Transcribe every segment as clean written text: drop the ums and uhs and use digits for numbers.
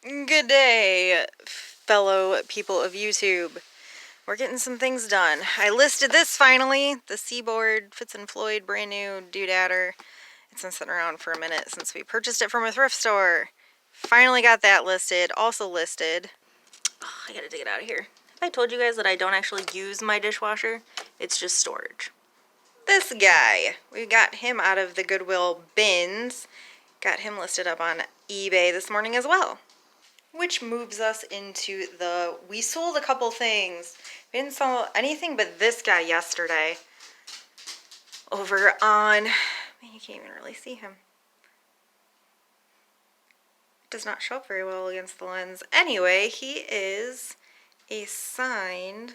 Good day, fellow people of YouTube. We're getting some things done. I listed this finally, the Seaboard Fitz and Floyd brand new doodader. It's been sitting around for a minute since we purchased it from a thrift store. Finally got that listed. Also listed. Oh, I gotta dig it out of here. Have I told you guys that I don't actually use my dishwasher? It's just storage. This guy, we got him out of the Goodwill bins. Got him listed up on eBay this morning as well. Which moves us into we sold a couple things. We didn't sell anything but this guy yesterday. Over on, you can't even really see him. It does not show up very well against the lens. Anyway, he is a signed,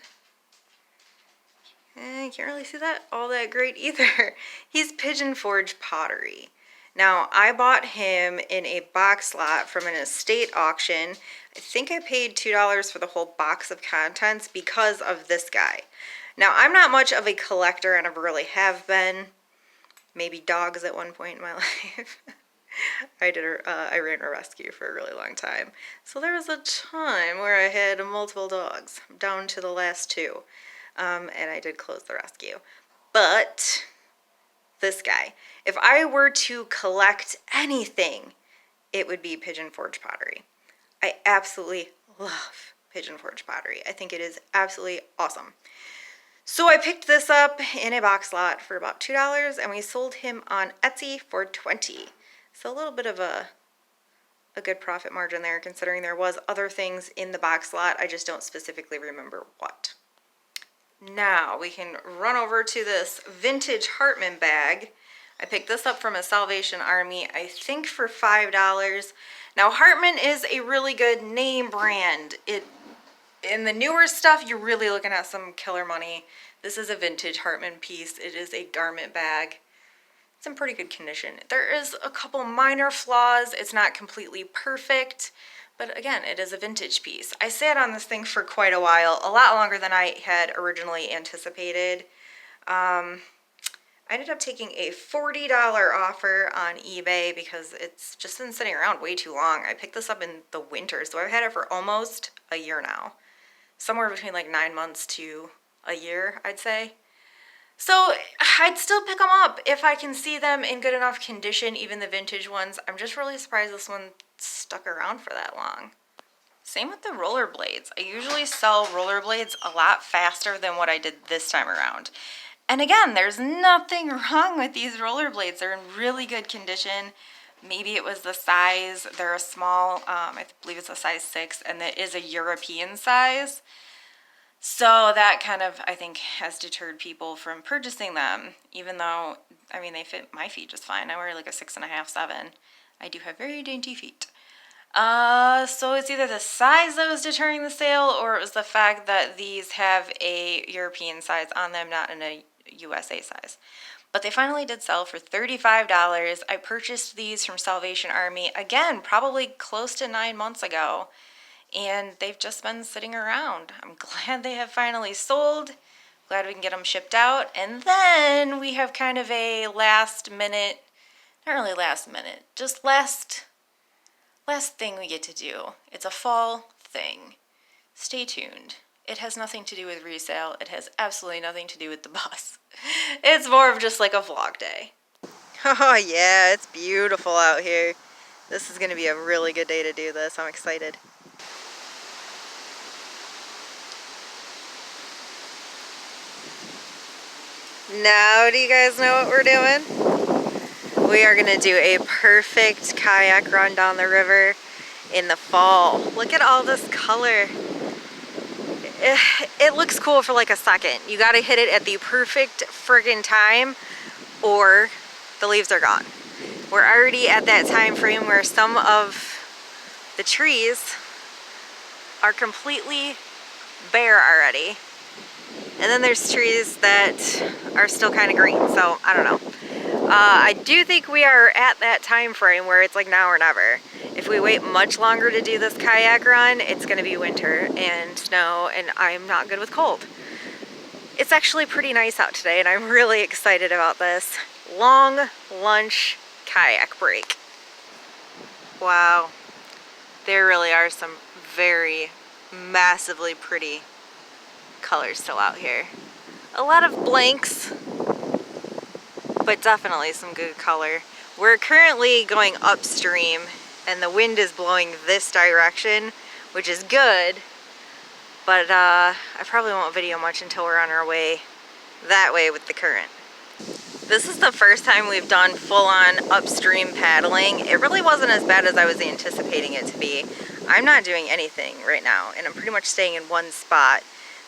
you can't really see that all that great either. He's Pigeon Forge Pottery. Now, I bought him in a box lot from an estate auction. I think I paid $2 for the whole box of contents because of this guy. Now, I'm not much of a collector, and I never really have been. Maybe dogs at one point in my life. I ran a rescue for a really long time. So there was a time where I had multiple dogs, down to the last two. And I did close the rescue. But this guy, if I were to collect anything, it would be Pigeon Forge Pottery. I absolutely love Pigeon Forge Pottery. I think it is absolutely awesome. So I picked this up in a box lot for about $2, and we sold him on Etsy for $20. So a little bit of a good profit margin there, considering there was other things in the box lot. I just don't specifically remember what. Now we can run over to this vintage Hartman bag. I picked this up from a Salvation Army, I think for $5. Now Hartman is a really good name brand. In the newer stuff, you're really looking at some killer money. This is a vintage Hartman piece. It is a garment bag. It's in pretty good condition. There is a couple minor flaws. It's not completely perfect. But again, it is a vintage piece. I sat on this thing for quite a while, a lot longer than I had originally anticipated. I ended up taking a $40 offer on eBay because it's just been sitting around way too long. I picked this up in the winter, so I've had it for almost a year now. Somewhere between like 9 months to a year, I'd say. So I'd still pick them up if I can see them in good enough condition, even the vintage ones. I'm just really surprised this one stuck around for that long. Same with the rollerblades. I usually sell rollerblades a lot faster than what I did this time around. And again, there's nothing wrong with these rollerblades. They're in really good condition. Maybe it was the size. They're a small, I believe it's a size 6, and it is a European size. So that kind of, I think, has deterred people from purchasing them, even though, I mean, they fit my feet just fine. I wear like a 6.5, 7. I do have very dainty feet. So it's either the size that was deterring the sale, or it was the fact that these have a European size on them, not in a USA size. But they finally did sell for $35. I purchased these from Salvation Army, again, probably close to 9 months ago. And they've just been sitting around. I'm glad they have finally sold. Glad we can get them shipped out. And then we have kind of a last minute, not really last minute, just last thing we get to do. It's a fall thing. Stay tuned. It has nothing to do with resale. It has absolutely nothing to do with the bus. It's more of just like a vlog day. Oh yeah, it's beautiful out here. This is going to be a really good day to do this. I'm excited. Now, do you guys know what we're doing? We are going to do a perfect kayak run down the river in the fall. Look at all this color. It looks cool for like a second. You got to hit it at the perfect friggin' time or the leaves are gone. We're already at that time frame where some of the trees are completely bare already. And then there's trees that are still kind of green, so I don't know. I do think we are at that time frame where it's like now or never. If we wait much longer to do this kayak run, it's going to be winter and snow, and I'm not good with cold. It's actually pretty nice out today, and I'm really excited about this long lunch kayak break. Wow. There really are some very massively pretty colors still out here. A lot of blanks, but definitely some good color. We're currently going upstream and the wind is blowing this direction, which is good, but I probably won't video much until we're on our way that way with the current. This is the first time we've done full-on upstream paddling. It really wasn't as bad as I was anticipating it to be. I'm not doing anything right now, and I'm pretty much staying in one spot.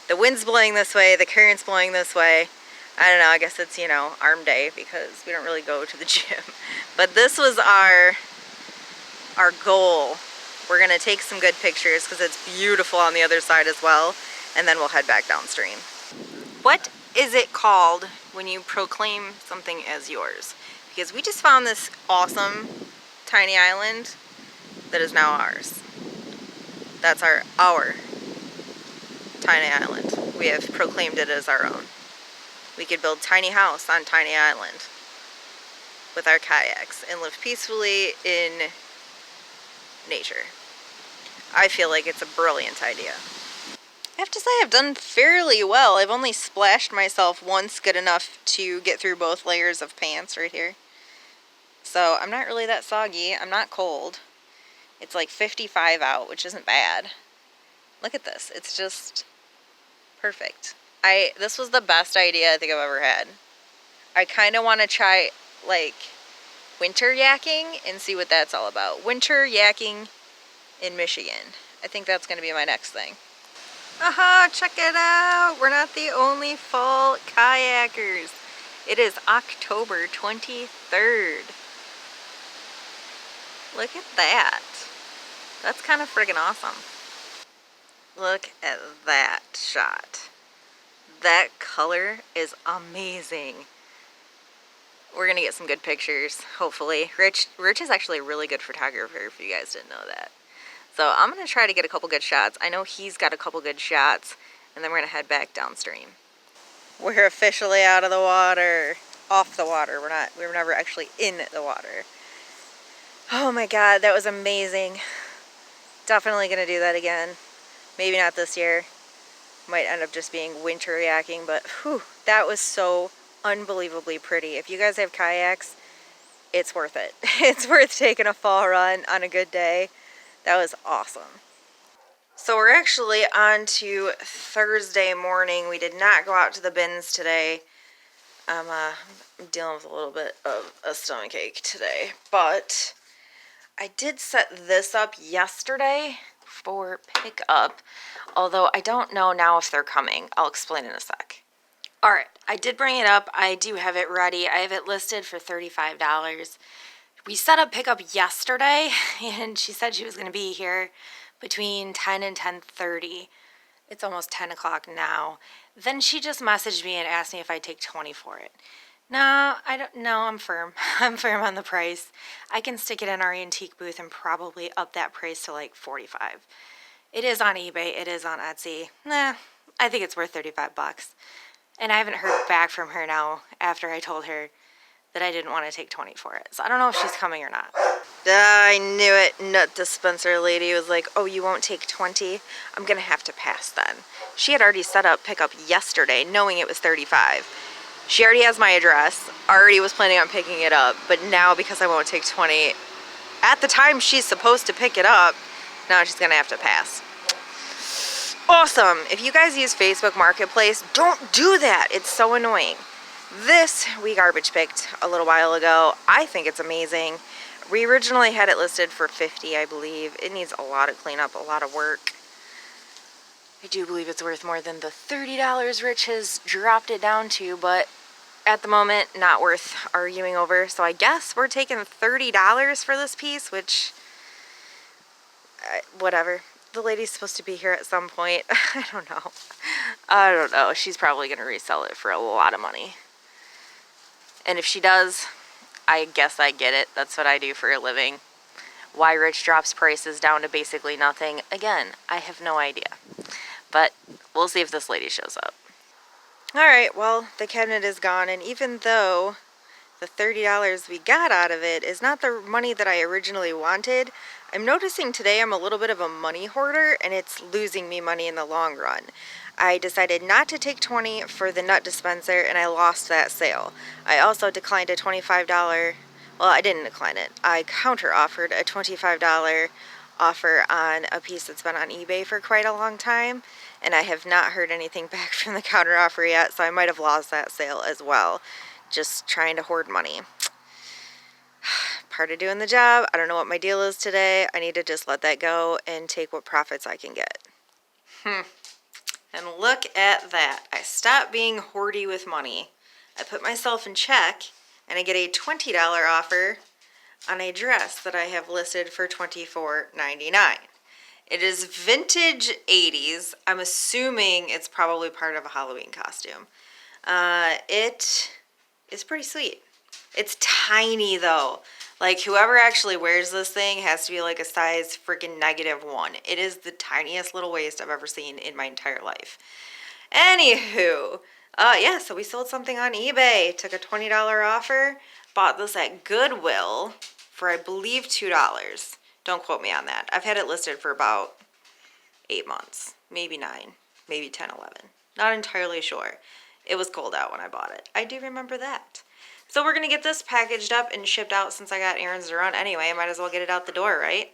The wind's blowing this way, the current's blowing this way. I don't know, I guess it's, you know, arm day because we don't really go to the gym. But this was our goal. We're gonna take some good pictures because it's beautiful on the other side as well, and then we'll head back downstream. What is it called when you proclaim something as yours? Because we just found this awesome tiny island that is now ours. That's our tiny island. We have proclaimed it as our own. We could build tiny house on tiny island with our kayaks and live peacefully in nature. I feel like it's a brilliant idea. I have to say I've done fairly well. I've only splashed myself once good enough to get through both layers of pants right here. So I'm not really that soggy. I'm not cold. It's like 55 out, which isn't bad. Look at this. It's just perfect. This was the best idea I think I've ever had. I kind of want to try like winter yakking and see what that's all about. Winter yakking in Michigan. I think that's going to be my next thing. Aha, check it out. We're not the only fall kayakers. It is October 23rd. Look at that. That's kind of friggin' awesome. Look at that shot. That color is amazing. We're gonna get some good pictures, hopefully. Rich is actually a really good photographer, if you guys didn't know that. So I'm gonna try to get a couple good shots. I know he's got a couple good shots, and then we're gonna head back downstream. We're officially out of the water. Off the water. We were never actually in the water. Oh my god, that was amazing. Definitely gonna do that again. Maybe not this year. Might end up just being winter yakking, but whew, that was so unbelievably pretty. If you guys have kayaks, it's worth it. It's worth taking a fall run on a good day. That was awesome. So we're actually on to Thursday morning. We did not go out to the bins today. I'm dealing with a little bit of a stomachache today, but I did set this up yesterday for pickup, although I don't know now if they're coming. I'll explain in a sec. Alright, I did bring it up. I do have it ready. I have it listed for $35. We set up pickup yesterday, and she said she was going to be here between 10 and 10:30. It's almost 10 o'clock now. Then she just messaged me and asked me if I'd take 20 for it. No, I don't. No, I'm firm. I'm firm on the price. I can stick it in our antique booth and probably up that price to like 45. It is on eBay. It is on Etsy. Nah, I think it's worth 35 bucks. And I haven't heard back from her now after I told her that I didn't want to take 20 for it. So I don't know if she's coming or not. I knew it. Nut dispenser lady was like, oh, you won't take 20? I'm going to have to pass then. She had already set up pickup yesterday knowing it was 35. She already has my address, already was planning on picking it up, but now because I won't take 20, at the time she's supposed to pick it up, now she's going to have to pass. Awesome. If you guys use Facebook Marketplace, don't do that. It's so annoying. This we garbage picked a little while ago. I think it's amazing. We originally had it listed for $50, I believe. It needs a lot of cleanup, a lot of work. I do believe it's worth more than the $30 Rich has dropped it down to, but at the moment, not worth arguing over. So I guess we're taking $30 for this piece, which, whatever. The lady's supposed to be here at some point. I don't know. She's probably going to resell it for a lot of money. And if she does, I guess I get it. That's what I do for a living. Why Rich drops prices down to basically nothing, again, I have no idea. But we'll see if this lady shows up. Alright, well, the cabinet is gone, and even though the $30 we got out of it is not the money that I originally wanted. I'm noticing today I'm a little bit of a money hoarder, and it's losing me money in the long run. I decided not to take 20 for the nut dispenser, and I lost that sale. I also declined a $25, well, I didn't decline it. I counter offered a $25 offer on a piece that's been on eBay for quite a long time, and I have not heard anything back from the counter offer yet, so I might have lost that sale as well. Just trying to hoard money. Part of doing the job. I don't know what my deal is today. I need to just let that go and take what profits I can get. And look at that. I stopped being hoardy with money. I put myself in check, and I get a $20 offer on a dress that I have listed for $24.99. It is vintage 80s. I'm assuming it's probably part of a Halloween costume. It is pretty sweet. It's tiny though. Like, whoever actually wears this thing has to be like a size freaking -1. It is the tiniest little waist I've ever seen in my entire life. Anywho, yeah, so we sold something on eBay. Took a $20 offer. Bought this at Goodwill for, I believe, $2. Don't quote me on that. I've had it listed for about 8 months. Maybe 9. Maybe 10, 11. Not entirely sure. It was cold out when I bought it. I do remember that. So we're going to get this packaged up and shipped out since I got errands to run anyway. I might as well get it out the door, right?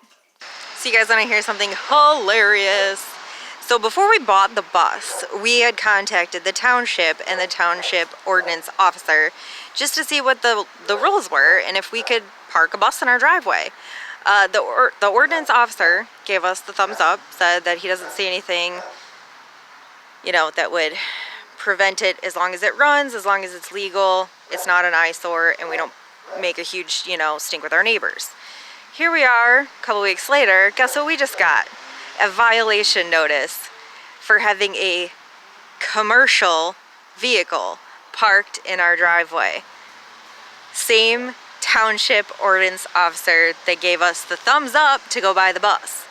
So you guys want to hear something hilarious? So before we bought the bus, we had contacted the township and the township ordinance officer just to see what the rules were and if we could park a bus in our driveway. The ordinance officer gave us the thumbs up, said that he doesn't see anything, you know, that would prevent it as long as it runs, as long as it's legal, it's not an eyesore, and we don't make a huge, you know, stink with our neighbors. Here we are, a couple weeks later, guess what we just got? A violation notice for having a commercial vehicle parked in our driveway. Same township ordinance officer that gave us the thumbs up to go buy the bus.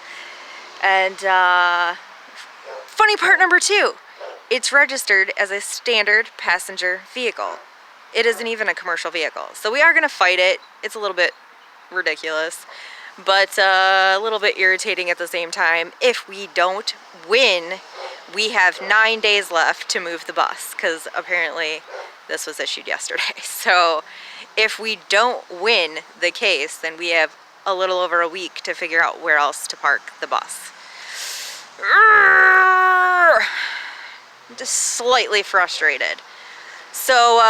And funny part number 2, it's registered as a standard passenger vehicle. It isn't even a commercial vehicle. So we are going to fight it. It's a little bit ridiculous, but a little bit irritating at the same time. If we don't win, we have 9 days left to move the bus, because apparently this was issued yesterday. So if we don't win the case, then we have a little over a week to figure out where else to park the bus. I'm just slightly frustrated. So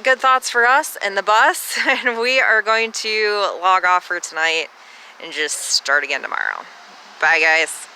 good thoughts for us and the bus, and we are going to log off for tonight and just start again tomorrow. Bye guys.